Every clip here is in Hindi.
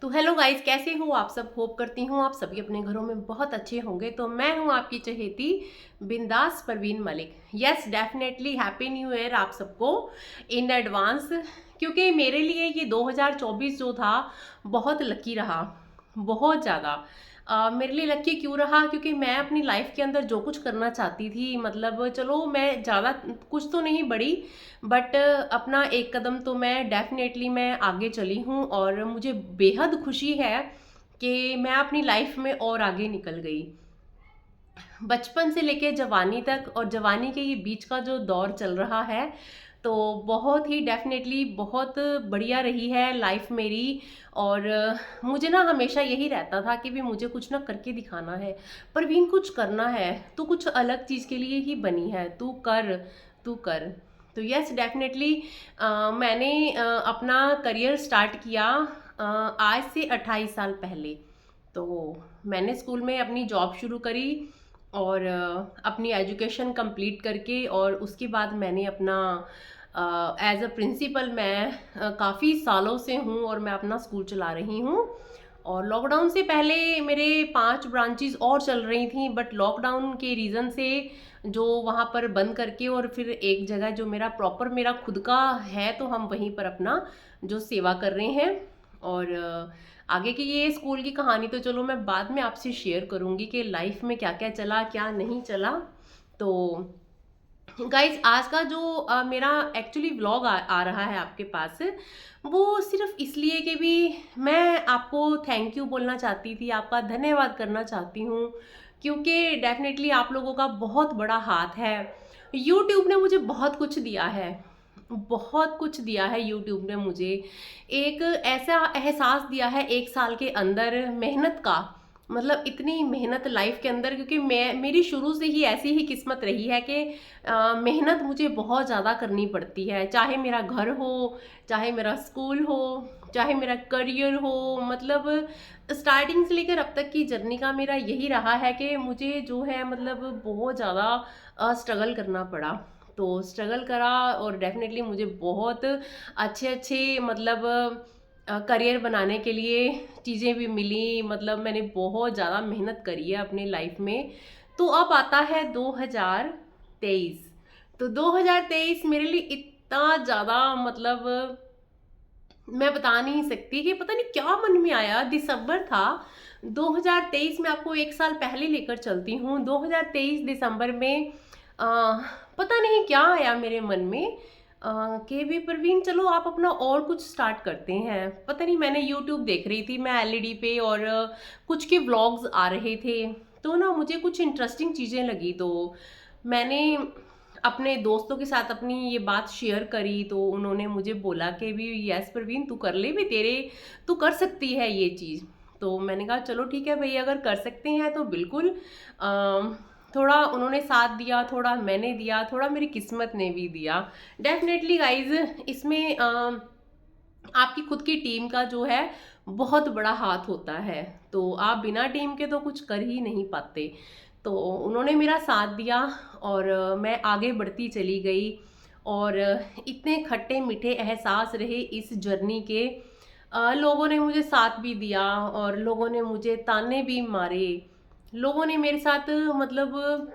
तो हेलो गाइस, कैसे हो आप सब। होप करती हूँ आप सभी अपने घरों में बहुत अच्छे होंगे। तो मैं हूँ आपकी चहेती बिंदास Parveen Malik. Yes, definitely happy new year आप सबको इन एडवांस। क्योंकि मेरे लिए ये 2024 जो था बहुत लकी रहा, बहुत ज़्यादा। मेरे लिए लकी क्यों रहा? क्योंकि मैं अपनी लाइफ के अंदर जो कुछ करना चाहती थी, मतलब चलो मैं ज़्यादा कुछ तो नहीं बढ़ी, बट अपना एक कदम तो मैं डेफिनेटली मैं आगे चली हूँ और मुझे बेहद खुशी है कि मैं अपनी लाइफ में और आगे निकल गई। बचपन से लेके जवानी तक और जवानी के ये बीच का जो दौर चल रहा है, तो बहुत ही डेफिनेटली बहुत बढ़िया रही है लाइफ मेरी। और मुझे ना हमेशा यही रहता था कि भी मुझे कुछ ना करके दिखाना है। परवीन कुछ करना है, तू कुछ अलग चीज़ के लिए ही बनी है, तू कर, तू कर। तो यस डेफिनेटली मैंने अपना करियर स्टार्ट किया आज से 28 साल पहले। तो मैंने स्कूल में अपनी जॉब शुरू करी और अपनी एजुकेशन कंप्लीट करके, और उसके बाद मैंने अपना एज अ प्रिंसिपल मैं काफ़ी सालों से हूँ और मैं अपना स्कूल चला रही हूँ। और लॉकडाउन से पहले मेरे 5 ब्रांचेस और चल रही थी, बट लॉकडाउन के रीज़न से जो वहाँ पर बंद करके और फिर एक जगह जो मेरा प्रॉपर मेरा खुद का है, तो हम वहीं पर अपना जो सेवा कर रहे हैं। और आगे की ये स्कूल की कहानी तो चलो मैं बाद में आपसे शेयर करूँगी कि लाइफ में क्या क्या चला क्या नहीं चला। तो गाइज आज का जो मेरा एक्चुअली व्लॉग आ रहा है आपके पास, वो सिर्फ इसलिए कि भी मैं आपको थैंक यू बोलना चाहती थी, आपका धन्यवाद करना चाहती हूँ। क्योंकि डेफिनेटली आप लोगों का बहुत बड़ा हाथ है। यूट्यूब ने मुझे बहुत कुछ दिया है, बहुत कुछ दिया है यूट्यूब ने मुझे। एक ऐसा एहसास दिया है 1 साल के अंदर मेहनत का, मतलब इतनी मेहनत लाइफ के अंदर। क्योंकि मैं मेरी शुरू से ही ऐसी ही किस्मत रही है कि मेहनत मुझे बहुत ज़्यादा करनी पड़ती है, चाहे मेरा घर हो, चाहे मेरा स्कूल हो, चाहे मेरा करियर हो। मतलब स्टार्टिंग से लेकर अब तक की जर्नी का मेरा यही रहा है कि मुझे जो है मतलब बहुत ज़्यादा स्ट्रगल करना पड़ा। तो स्ट्रगल करा और डेफिनेटली मुझे बहुत अच्छे अच्छे मतलब करियर बनाने के लिए चीज़ें भी मिली। मतलब मैंने बहुत ज़्यादा मेहनत करी है अपनी लाइफ में। तो अब आता है 2023। तो 2023 मेरे लिए इतना ज़्यादा मतलब मैं बता नहीं सकती कि पता नहीं क्या मन में आया। दिसंबर था 2023 में, आपको 1 साल पहले लेकर चलती हूँ। 2023 दिसंबर में पता नहीं क्या आया मेरे मन में कि भी परवीन चलो आप अपना और कुछ स्टार्ट करते हैं। पता नहीं, मैंने यूट्यूब देख रही थी मैं एलईडी पे, और कुछ के व्लॉग्स आ रहे थे, तो ना मुझे कुछ इंटरेस्टिंग चीज़ें लगी। तो मैंने अपने दोस्तों के साथ अपनी ये बात शेयर करी, तो उन्होंने मुझे बोला कि भी यस परवीन तू कर ले, भी तेरे तू कर सकती है ये चीज़। तो मैंने कहा चलो ठीक है भाई, अगर कर सकते हैं तो बिल्कुल। थोड़ा उन्होंने साथ दिया, थोड़ा मैंने दिया, थोड़ा मेरी किस्मत ने भी दिया। डेफिनेटली गाइज इसमें आपकी खुद की टीम का जो है बहुत बड़ा हाथ होता है। तो आप बिना टीम के तो कुछ कर ही नहीं पाते। तो उन्होंने मेरा साथ दिया और मैं आगे बढ़ती चली गई। और इतने खट्टे मीठे एहसास रहे इस जर्नी के। लोगों ने मुझे साथ भी दिया और लोगों ने मुझे ताने भी मारे। लोगों ने मेरे साथ मतलब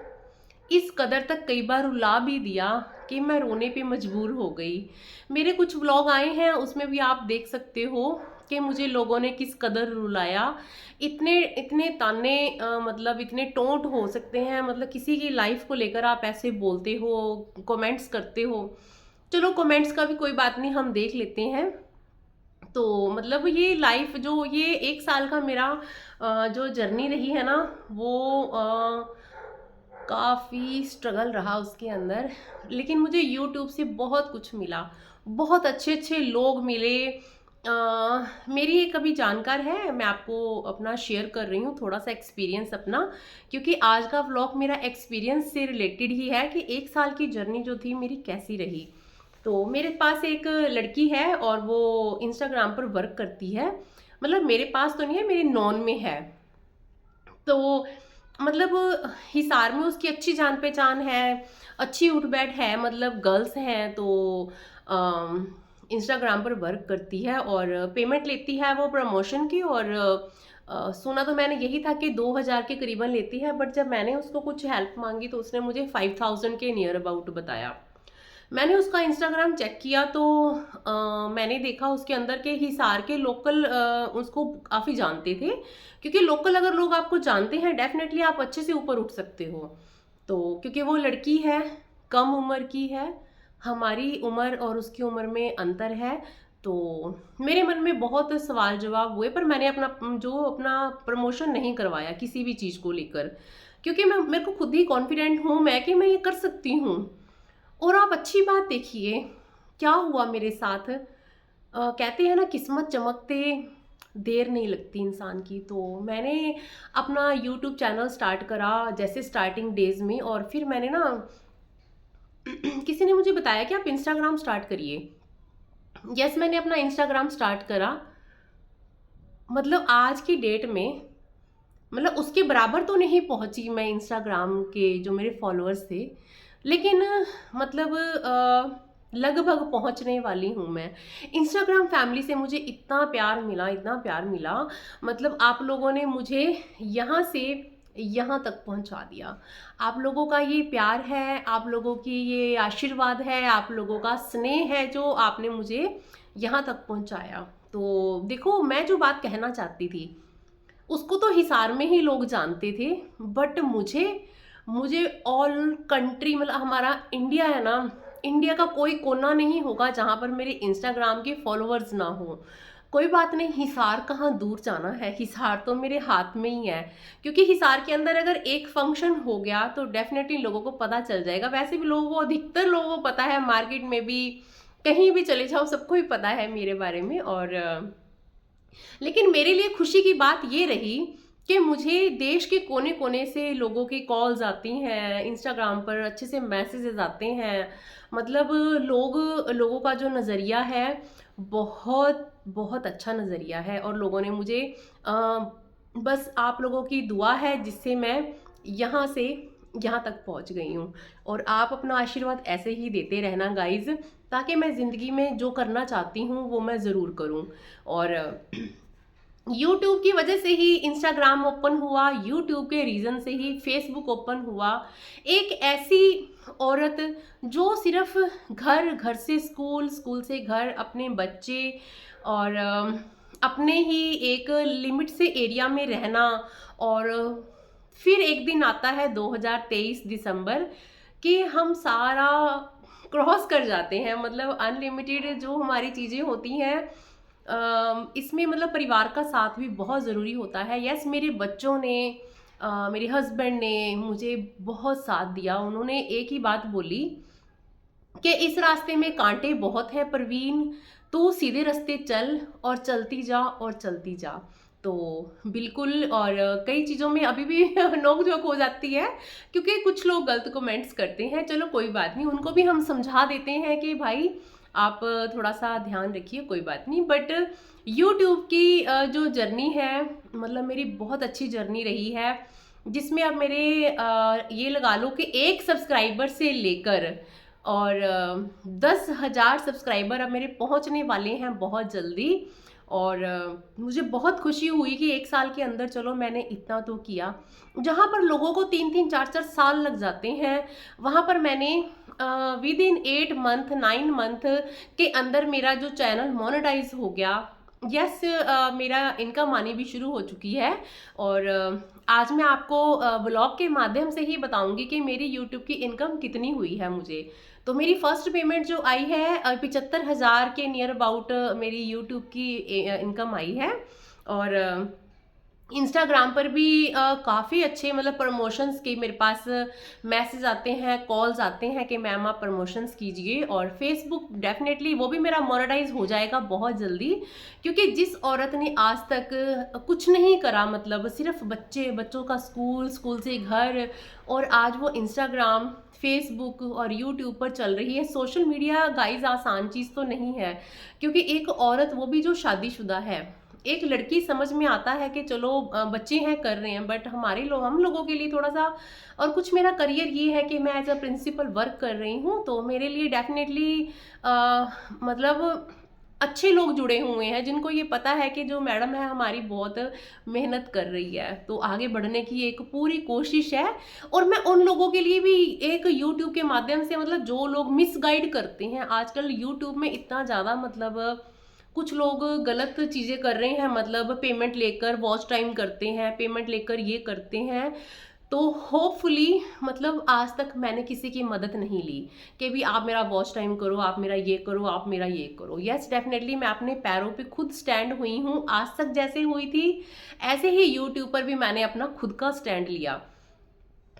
इस कदर तक कई बार रुला भी दिया कि मैं रोने पे मजबूर हो गई। मेरे कुछ व्लॉग आए हैं, उसमें भी आप देख सकते हो कि मुझे लोगों ने किस कदर रुलाया। इतने इतने ताने मतलब इतने टोंट हो सकते हैं, मतलब किसी की लाइफ को लेकर आप ऐसे बोलते हो, कमेंट्स करते हो। चलो कमेंट्स का भी कोई बात नहीं, हम देख लेते हैं। तो मतलब ये लाइफ जो ये 1 साल का मेरा जो जर्नी रही है ना, वो काफ़ी स्ट्रगल रहा उसके अंदर। लेकिन मुझे यूट्यूब से बहुत कुछ मिला, बहुत अच्छे अच्छे लोग मिले। मेरी एक अभी जानकार है, मैं आपको अपना शेयर कर रही हूँ थोड़ा सा एक्सपीरियंस अपना। क्योंकि आज का व्लॉग मेरा एक्सपीरियंस से रिलेटेड ही है कि 1 साल की जर्नी जो थी मेरी कैसी रही। तो मेरे पास एक लड़की है और वो इंस्टाग्राम पर वर्क करती है। मतलब मेरे पास तो नहीं है, मेरे नॉन में है। तो मतलब हिसार में उसकी अच्छी जान पहचान है, अच्छी उठ बैठ है, मतलब गर्ल्स हैं। तो इंस्टाग्राम पर वर्क करती है और पेमेंट लेती है वो प्रमोशन की। और सुना तो मैंने यही था कि 2000 के करीबन लेती है, बट जब मैंने उसको कुछ हेल्प मांगी तो उसने मुझे 5000 के नियर अबाउट बताया। मैंने उसका इंस्टाग्राम चेक किया तो मैंने देखा उसके अंदर के हिसार के लोकल उसको काफ़ी जानते थे, क्योंकि लोकल अगर लोग आपको जानते हैं डेफिनेटली आप अच्छे से ऊपर उठ सकते हो। तो क्योंकि वो लड़की है, कम उम्र की है, हमारी उम्र और उसकी उम्र में अंतर है, तो मेरे मन में बहुत सवाल जवाब हुए, पर मैंने अपना प्रमोशन नहीं करवाया किसी भी चीज़ को लेकर, क्योंकि मेरे को खुद ही कॉन्फिडेंट हूँ मैं कि मैं ये कर सकती हूँ। और आप अच्छी बात देखिए क्या हुआ मेरे साथ। कहते हैं ना किस्मत चमकते देर नहीं लगती इंसान की। तो मैंने अपना यूट्यूब चैनल स्टार्ट करा जैसे स्टार्टिंग डेज में, और फिर मैंने ना किसी ने मुझे बताया कि आप इंस्टाग्राम स्टार्ट करिए। यस, मैंने अपना इंस्टाग्राम स्टार्ट करा। मतलब आज की डेट में, मतलब उसके बराबर तो नहीं पहुंची मैं इंस्टाग्राम के जो मेरे फॉलोअर्स थे, लेकिन मतलब लगभग पहुंचने वाली हूँ मैं। इंस्टाग्राम फैमिली से मुझे इतना प्यार मिला, इतना प्यार मिला, मतलब आप लोगों ने मुझे यहाँ से यहाँ तक पहुँचा दिया। आप लोगों का ये प्यार है, आप लोगों की ये आशीर्वाद है, आप लोगों का स्नेह है जो आपने मुझे यहाँ तक पहुँचाया। तो देखो, मैं जो बात कहना चाहती थी उसको तो हिसार में ही लोग जानते थे, बट मुझे मुझे ऑल कंट्री, मतलब हमारा इंडिया है ना, इंडिया का कोई कोना नहीं होगा जहाँ पर मेरे इंस्टाग्राम के फॉलोअर्स ना हो। कोई बात नहीं, हिसार कहाँ दूर जाना है, हिसार तो मेरे हाथ में ही है। क्योंकि हिसार के अंदर अगर एक फंक्शन हो गया तो डेफिनेटली लोगों को पता चल जाएगा। वैसे भी लोगों को, अधिकतर लोगों को पता है, मार्केट में भी कहीं भी चले जाओ सबको ही पता है मेरे बारे में। और लेकिन मेरे लिए खुशी की बात ये रही कि मुझे देश के कोने कोने से लोगों की कॉल्स आती हैं, इंस्टाग्राम पर अच्छे से मैसेजेस आते हैं। मतलब लोगों का जो नज़रिया है बहुत बहुत अच्छा नज़रिया है, और लोगों ने मुझे बस आप लोगों की दुआ है जिससे मैं यहाँ से यहाँ तक पहुँच गई हूँ। और आप अपना आशीर्वाद ऐसे ही देते रहना गाइज, ताकि मैं ज़िंदगी में जो करना चाहती हूँ वो मैं ज़रूर करूँ। और यूट्यूब की वजह से ही इंस्टाग्राम ओपन हुआ, यूट्यूब के रीज़न से ही फेसबुक ओपन हुआ। एक ऐसी औरत जो सिर्फ घर, घर से स्कूल, स्कूल से घर, अपने बच्चे और अपने ही एक लिमिट से एरिया में रहना, और फिर एक दिन आता है 2023 दिसंबर कि हम सारा क्रॉस कर जाते हैं। मतलब अनलिमिटेड जो हमारी चीज़ें होती हैं, इसमें मतलब परिवार का साथ भी बहुत ज़रूरी होता है। यस, मेरे बच्चों ने, मेरे हस्बैंड ने मुझे बहुत साथ दिया। उन्होंने एक ही बात बोली कि इस रास्ते में कांटे बहुत हैं परवीन, तू सीधे रास्ते चल और चलती जा और चलती जा। तो बिल्कुल, और कई चीज़ों में अभी भी नोक झोंक हो जाती है, क्योंकि कुछ लोग गलत कमेंट्स करते हैं। चलो कोई बात नहीं, उनको भी हम समझा देते हैं कि भाई आप थोड़ा सा ध्यान रखिए, कोई बात नहीं। बट यूट्यूब की जो जर्नी है, मतलब मेरी बहुत अच्छी जर्नी रही है, जिसमें अब मेरे ये लगा लो कि 1 सब्सक्राइबर से लेकर और 10,000 सब्सक्राइबर अब मेरे पहुंचने वाले हैं बहुत जल्दी। और मुझे बहुत खुशी हुई कि 1 साल के अंदर चलो मैंने इतना तो किया। जहाँ पर लोगों को 3-3 4-4 साल लग जाते हैं, वहाँ पर मैंने विद इन 8 मंथ 9 मंथ के अंदर मेरा जो चैनल मोनेटाइज हो गया। यस, मेरा इनकम आनी भी शुरू हो चुकी है। और आज मैं आपको ब्लॉग के माध्यम से ही बताऊंगी कि मेरी यूट्यूब की इनकम कितनी हुई है मुझे। तो मेरी फर्स्ट पेमेंट जो आई है 75,000 के नियर अबाउट मेरी यूट्यूब की इनकम आई है। और इंस्टाग्राम पर भी काफ़ी अच्छे, मतलब प्रमोशंस के मेरे पास मैसेज आते हैं, कॉल्स आते हैं कि मैम आप प्रमोशंस कीजिए। और फेसबुक डेफिनेटली वो भी मेरा मोनेटाइज हो जाएगा बहुत जल्दी, क्योंकि जिस औरत ने आज तक कुछ नहीं करा, मतलब सिर्फ बच्चों का स्कूल, स्कूल से घर, और आज वो इंस्टाग्राम, फेसबुक और यूट्यूब पर चल रही है। सोशल मीडिया गाइज आसान चीज़ तो नहीं है, क्योंकि एक औरत, वो भी जो शादीशुदा है, एक लड़की, समझ में आता है कि चलो बच्चे हैं कर रहे हैं, बट हम लोगों के लिए थोड़ा सा, और कुछ मेरा करियर ये है कि मैं एज अ प्रिंसिपल वर्क कर रही हूँ, तो मेरे लिए डेफिनेटली मतलब अच्छे लोग जुड़े हुए हैं, जिनको ये पता है कि जो मैडम है हमारी बहुत मेहनत कर रही है, तो आगे बढ़ने की एक पूरी कोशिश है। और मैं उन लोगों के लिए भी एक यूट्यूब के माध्यम से, मतलब जो लोग मिसगाइड करते हैं आजकल यूट्यूब में इतना ज़्यादा, मतलब कुछ लोग गलत चीज़ें कर रहे हैं, मतलब पेमेंट लेकर वॉच टाइम करते हैं, पेमेंट लेकर ये करते हैं। तो होपफुली, मतलब आज तक मैंने किसी की मदद नहीं ली कि भी आप मेरा वॉच टाइम करो, आप मेरा ये करो, आप मेरा ये करो। यस डेफिनेटली मैं अपने पैरों पे खुद स्टैंड हुई हूँ, आज तक जैसे हुई थी ऐसे ही यूट्यूब पर भी मैंने अपना खुद का स्टैंड लिया।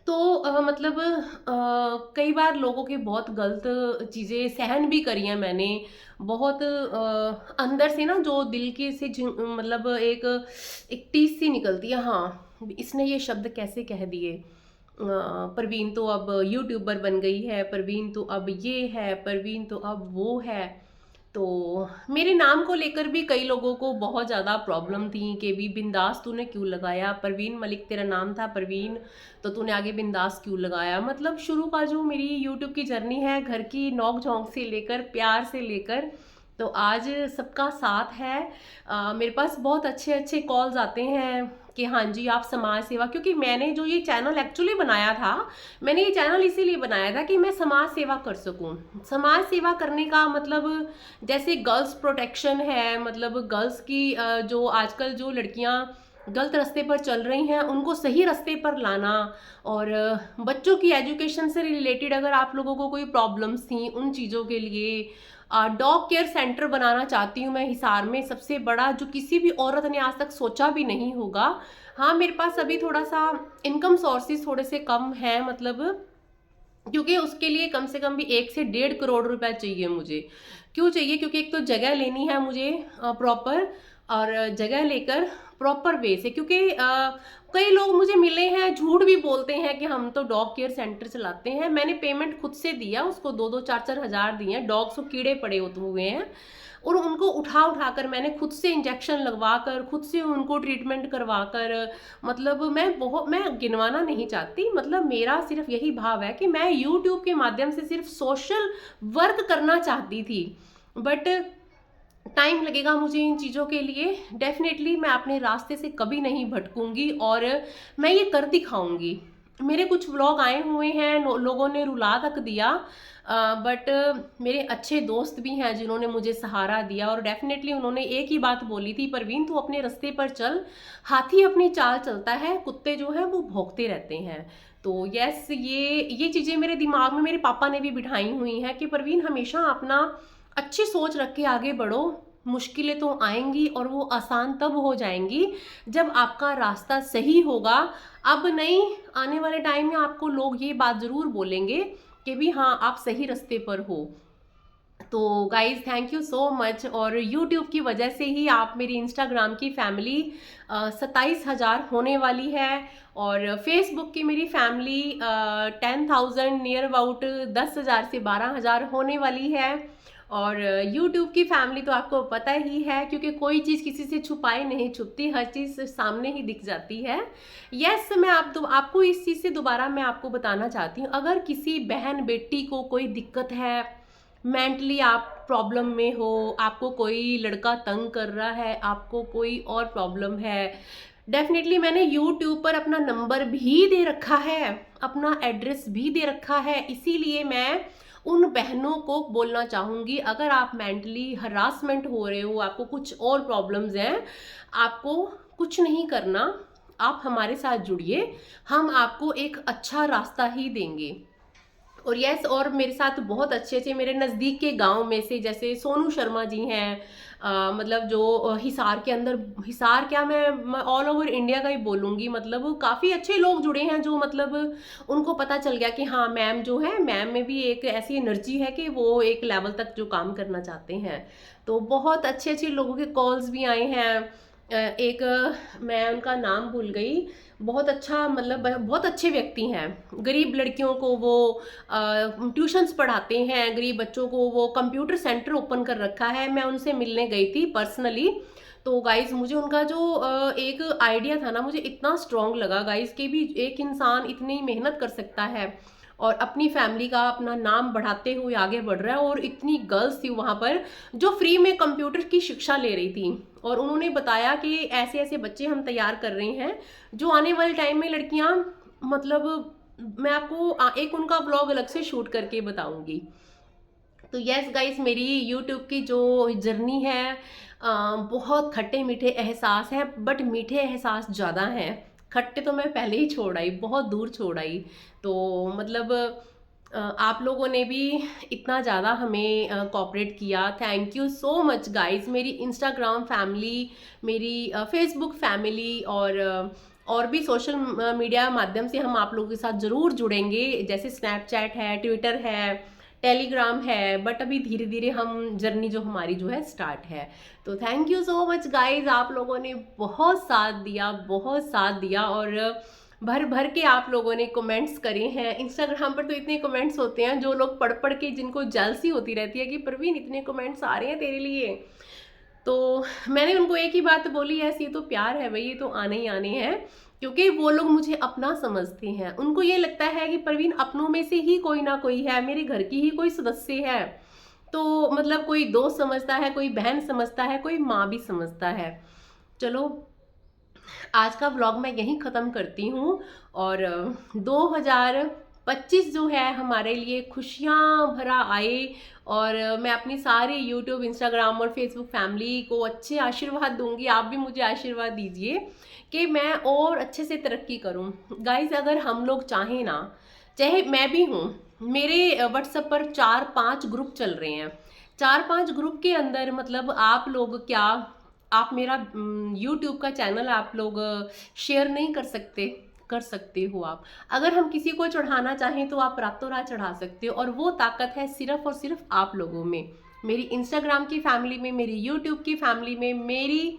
तो मतलब कई बार लोगों की बहुत गलत चीज़ें सहन भी करी हैं मैंने, बहुत अंदर से ना, जो दिल के से मतलब एक टीस सी निकलती है, हाँ इसने ये शब्द कैसे कह दिए, परवीन तो अब यूट्यूबर बन गई है, परवीन तो अब ये है, परवीन तो अब वो है। तो मेरे नाम को लेकर भी कई लोगों को बहुत ज़्यादा प्रॉब्लम थी कि भी बिंदास तूने क्यों लगाया, परवीन मलिक तेरा नाम था, परवीन तो तूने आगे बिंदास क्यों लगाया। मतलब शुरू का जो मेरी यूट्यूब की जर्नी है, घर की नोक झोंक से लेकर, प्यार से लेकर, तो आज सबका साथ है। मेरे पास बहुत अच्छे अच्छे कॉल्स आते हैं कि हाँ जी आप समाज सेवा, क्योंकि मैंने जो ये चैनल एक्चुअली बनाया था, मैंने ये चैनल इसीलिए बनाया था कि मैं समाज सेवा कर सकूं। समाज सेवा करने का मतलब, जैसे गर्ल्स प्रोटेक्शन है, मतलब गर्ल्स की जो आजकल जो लड़कियां गलत रास्ते पर चल रही हैं उनको सही रास्ते पर लाना, और बच्चों की एजुकेशन से रिलेटेड अगर आप लोगों को कोई प्रॉब्लम्स थी उन चीज़ों के लिए डॉग केयर सेंटर बनाना चाहती हूँ मैं हिसार में, सबसे बड़ा, जो किसी भी औरत ने आज तक सोचा भी नहीं होगा। हाँ मेरे पास अभी थोड़ा सा इनकम सोर्सेज थोड़े से कम है, मतलब क्योंकि उसके लिए कम से कम भी 1 से 1.5 करोड़ रुपए चाहिए मुझे। क्यों चाहिए? क्योंकि एक तो जगह लेनी है मुझे प्रॉपर, और जगह लेकर प्रॉपर वे से, क्योंकि कई लोग मुझे मिले हैं झूठ भी बोलते हैं कि हम तो डॉग केयर सेंटर चलाते हैं। मैंने पेमेंट खुद से दिया उसको, 2-2 4-4 हज़ार दिए हैं। डॉग्स को कीड़े पड़े हुए हैं और उनको उठा उठा कर मैंने खुद से इंजेक्शन लगवा कर, खुद से उनको ट्रीटमेंट करवा कर, मतलब मैं गिनवाना नहीं चाहती, मतलब मेरा सिर्फ यही भाव है कि मैं यूट्यूब के माध्यम से सिर्फ सोशल वर्क करना चाहती थी। बट टाइम लगेगा मुझे इन चीज़ों के लिए। डेफिनेटली मैं अपने रास्ते से कभी नहीं भटकूंगी और मैं ये कर दिखाऊंगी। मेरे कुछ व्लॉग आए हुए हैं, लोगों ने रुला तक दिया, बट मेरे अच्छे दोस्त भी हैं जिन्होंने मुझे सहारा दिया, और डेफिनेटली उन्होंने एक ही बात बोली थी, परवीन तू अपने रास्ते पर चल, हाथी अपनी चाल चलता है, कुत्ते जो हैं वो भौंकते रहते हैं। तो यस, ये चीज़ें मेरे दिमाग में मेरे पापा ने भी बिठाई हुई हैं कि परवीन हमेशा अपना अच्छी सोच रख के आगे बढ़ो। मुश्किलें तो आएंगी और वो आसान तब हो जाएंगी जब आपका रास्ता सही होगा। अब नहीं, आने वाले टाइम में आपको लोग ये बात ज़रूर बोलेंगे कि भी हाँ आप सही रास्ते पर हो। तो guys thank you so much. और यूट्यूब की वजह से ही आप मेरी इंस्टाग्राम की फैमिली 27,000 होने वाली है, और फेसबुक की मेरी फैमिली 10,000 नियर अबाउट 10,000 से 12,000 होने वाली है। और यूट्यूब की फैमिली तो आपको पता ही है, क्योंकि कोई चीज़ किसी से छुपाई नहीं छुपती, हर चीज़ सामने ही दिख जाती है। यस, मैं आपको इस चीज़ से दोबारा मैं आपको बताना चाहती हूँ, अगर किसी बहन बेटी को कोई दिक्कत है, मेंटली आप प्रॉब्लम में हो, आपको कोई लड़का तंग कर रहा है, आपको कोई और प्रॉब्लम है, डेफिनेटली मैंने यूट्यूब पर अपना नंबर भी दे रखा है, अपना एड्रेस भी दे रखा है। इसीलिए मैं उन बहनों को बोलना चाहूँगी, अगर आप मेंटली हरासमेंट हो रहे हो, आपको कुछ और प्रॉब्लम्स हैं, आपको कुछ नहीं करना, आप हमारे साथ जुड़िए, हम आपको एक अच्छा रास्ता ही देंगे। और यस, और मेरे साथ बहुत अच्छे अच्छे मेरे नज़दीक के गांव में से, जैसे सोनू शर्मा जी हैं, मतलब जो हिसार के अंदर, हिसार क्या, मैं ऑल ओवर इंडिया का ही बोलूँगी, मतलब काफ़ी अच्छे लोग जुड़े हैं, जो मतलब उनको पता चल गया कि हाँ मैम जो है, मैम में भी एक ऐसी एनर्जी है कि वो एक लेवल तक जो काम करना चाहते हैं। तो बहुत अच्छे अच्छे लोगों के कॉल्स भी आए हैं। एक मैं उनका नाम भूल गई, बहुत अच्छा, मतलब बहुत अच्छे व्यक्ति हैं, गरीब लड़कियों को वो ट्यूशन्स पढ़ाते हैं, गरीब बच्चों को वो कंप्यूटर सेंटर ओपन कर रखा है। मैं उनसे मिलने गई थी पर्सनली। तो गाइज मुझे उनका जो एक आइडिया था ना, मुझे इतना स्ट्रॉन्ग लगा गाइज कि भी एक इंसान इतनी मेहनत कर सकता है और अपनी फैमिली का अपना नाम बढ़ाते हुए आगे बढ़ रहा है। और इतनी गर्ल्स थी वहाँ पर जो फ्री में कंप्यूटर की शिक्षा ले रही थी, और उन्होंने बताया कि ऐसे ऐसे बच्चे हम तैयार कर रहे हैं जो आने वाले टाइम में लड़कियाँ, मतलब मैं आपको एक उनका ब्लॉग अलग से शूट करके बताऊंगी। तो यस गाइस, मेरी यूट्यूब की जो जर्नी है बहुत खट्टे मीठे एहसास है, बट मीठे एहसास ज़्यादा हैं। खट्टे तो मैं पहले ही छोड़ आई, बहुत दूर छोड़ आई। तो मतलब आप लोगों ने भी इतना ज़्यादा हमें कोऑपरेट किया, thank you so much guys. मेरी इंस्टाग्राम फैमिली, मेरी फेसबुक फैमिली और भी सोशल मीडिया माध्यम से हम आप लोगों के साथ ज़रूर जुड़ेंगे, जैसे स्नैपचैट है, ट्विटर है, टेलीग्राम है, बट अभी धीरे धीरे हम जर्नी जो हमारी जो है स्टार्ट है। तो thank you so much guys, आप लोगों ने बहुत साथ दिया, बहुत साथ दिया, और भर भर के आप लोगों ने कमेंट्स करे हैं। इंस्टाग्राम पर तो इतने कमेंट्स होते हैं जो लोग पढ़ पढ़ के, जिनको जेलसी होती रहती है कि प्रवीण इतने कमेंट्स आ रहे हैं तेरे लिए। तो मैंने उनको एक ही बात बोली है, ये तो प्यार है भाई, ये तो आने ही आने हैं, क्योंकि वो लोग मुझे अपना समझते हैं। उनको ये लगता है कि प्रवीण अपनों में से ही कोई ना कोई है, मेरे घर की ही कोई सदस्य है। तो मतलब कोई दोस्त समझता है, कोई बहन समझता है, कोई माँ भी समझता है। चलो, आज का व्लॉग मैं यहीं ख़त्म करती हूँ। और 2025 जो है हमारे लिए खुशियाँ भरा आए, और मैं अपनी सारी यूट्यूब, इंस्टाग्राम और फेसबुक फैमिली को अच्छे आशीर्वाद दूंगी। आप भी मुझे आशीर्वाद दीजिए कि मैं और अच्छे से तरक्की करूं। गाइस, अगर हम लोग चाहें ना, चाहे मैं भी हूँ, मेरे व्हाट्सएप पर 4-5 ग्रुप चल रहे हैं। 4-5 ग्रुप के अंदर मतलब आप लोग क्या, आप मेरा यूट्यूब का चैनल आप लोग शेयर नहीं कर सकते? कर सकते हो आप। अगर हम किसी को चढ़ाना चाहें तो आप रातों रात चढ़ा सकते हो, और वो ताकत है सिर्फ और सिर्फ आप लोगों में। मेरी इंस्टाग्राम की फैमिली में, मेरी यूट्यूब की फैमिली में, मेरी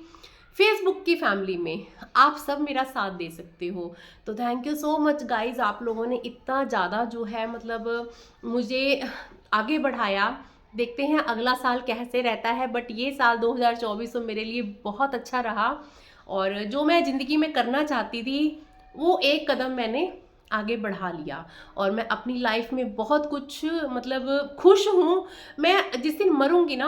फेसबुक की फैमिली में, आप सब मेरा साथ दे सकते हो। तो thank you so much guys, आप लोगों ने इतना ज़्यादा जो है मतलब मुझे आगे बढ़ाया। देखते हैं अगला साल कैसे रहता है, बट ये साल 2024 तो मेरे लिए बहुत अच्छा रहा, और जो मैं ज़िंदगी में करना चाहती थी वो एक कदम मैंने आगे बढ़ा लिया। और मैं अपनी लाइफ में बहुत कुछ मतलब खुश हूँ। मैं जिस दिन मरूंगी ना,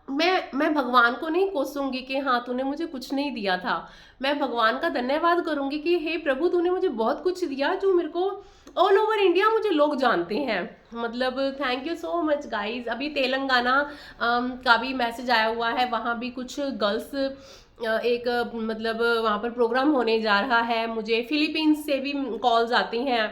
मैं भगवान को नहीं कोसूंगी कि हाँ तूने मुझे कुछ नहीं दिया था। मैं भगवान का धन्यवाद करूंगी कि हे प्रभु, तूने मुझे बहुत कुछ दिया जो मेरे को ऑल ओवर इंडिया मुझे लोग जानते हैं। मतलब thank you so much guys. अभी तेलंगाना का भी मैसेज आया हुआ है, वहाँ भी कुछ गर्ल्स एक मतलब वहाँ पर प्रोग्राम होने जा रहा है। मुझे फिलीपींस से भी कॉल्स आती हैं,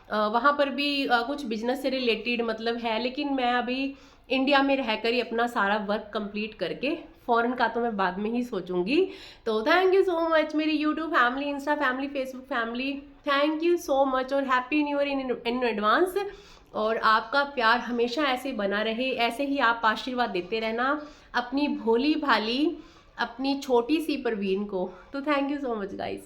वहाँ पर भी कुछ बिजनेस से रिलेटेड मतलब है। लेकिन मैं अभी इंडिया में रहकर ही अपना सारा वर्क कंप्लीट करके, फॉरेन का तो मैं बाद में ही सोचूंगी। तो थैंक यू सो मच मेरी YouTube family, Insta family, Facebook family, thank you so much, और happy new year in advance. और आपका प्यार हमेशा ऐसे बना रहे, ऐसे ही आप आशीर्वाद देते रहना अपनी भोली भाली, अपनी छोटी सी प्रवीण को। तो thank you so much guys.